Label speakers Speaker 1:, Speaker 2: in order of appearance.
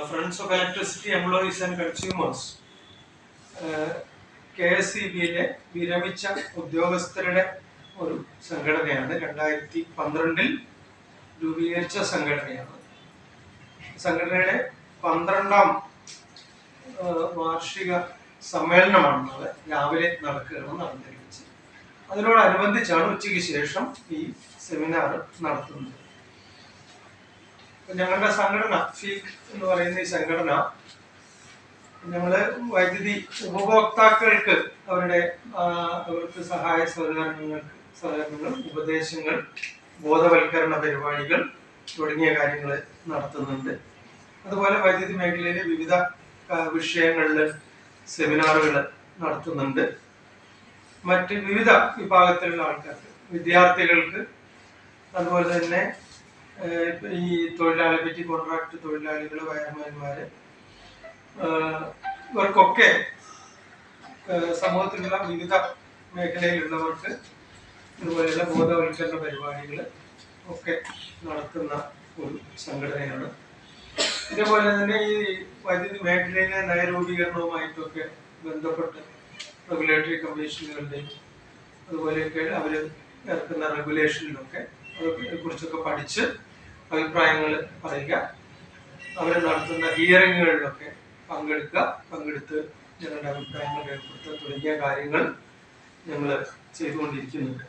Speaker 1: Friends of electricity employees and consumers KSEB-യിലെ വിരമിച്ച ഉദ്യോഗസ്ഥരുടെ ഒരു സംഘടനയാണ്. 2012 രൂപീകരിച്ച സംഘടനയാണ്. സംഘടനയുടെ 12ാം വാർഷിക സമ്മേളനമാണ് നാളെ രാവിലെ നടന്നിരിക്കുന്നത്. അതിനോടനുബന്ധിച്ചാണ് ഉച്ചയ്ക്ക് ശേഷം ഈ സെമിനാർ നടത്തുന്നത്. ഞങ്ങളുടെ സംഘടന ഫീക്ക് എന്ന് പറയുന്ന ഈ സംഘടന ഞങ്ങള് വൈദ്യുതി ഉപഭോക്താക്കൾക്ക് അവർക്ക് സഹായ സഹകരണങ്ങൾ, ഉപദേശങ്ങൾ, ബോധവൽക്കരണ പരിപാടികൾ തുടങ്ങിയ കാര്യങ്ങൾ നടത്തുന്നുണ്ട്. അതുപോലെ വൈദ്യുതി മേഖലയിലെ വിവിധ വിഷയങ്ങളിൽ സെമിനാറുകൾ നടത്തുന്നുണ്ട്. മറ്റ് വിവിധ വിഭാഗത്തിലുള്ള ആൾക്കാർക്ക്, വിദ്യാർത്ഥികൾക്ക്, അതുപോലെ തന്നെ ഈ പെറ്റി കോൺട്രാക്ട് തൊഴിലാളികൾ, വയർമാന്മാര്, ഇവർക്കൊക്കെ സമൂഹത്തിലുള്ള വിവിധ മേഖലയിലുള്ളവർക്ക് ഇതുപോലെയുള്ള ബോധവൽക്കരണ പരിപാടികൾ ഒക്കെ നടത്തുന്ന ഒരു സംഘടനയാണ്. ഇതേപോലെ തന്നെ ഈ വൈദ്യുതി മേഖലയിലെ നയരൂപീകരണവുമായിട്ടൊക്കെ ബന്ധപ്പെട്ട് റെഗുലേറ്ററി കമ്മീഷനുകളുടെയും അതുപോലെയൊക്കെ അവർ ഇറക്കുന്ന റെഗുലേഷനിലൊക്കെ അതിനെ കുറിച്ചൊക്കെ പഠിച്ച് അഭിപ്രായങ്ങൾ പറയുക, അവർ നടത്തുന്ന ഹിയറിങ്ങുകളിലൊക്കെ പങ്കെടുത്ത് ഞങ്ങളുടെ അഭിപ്രായങ്ങൾ രേഖപ്പെടുത്തുക തുടങ്ങിയ കാര്യങ്ങൾ ഞങ്ങൾ ചെയ്തുകൊണ്ടിരിക്കുന്നുണ്ട്.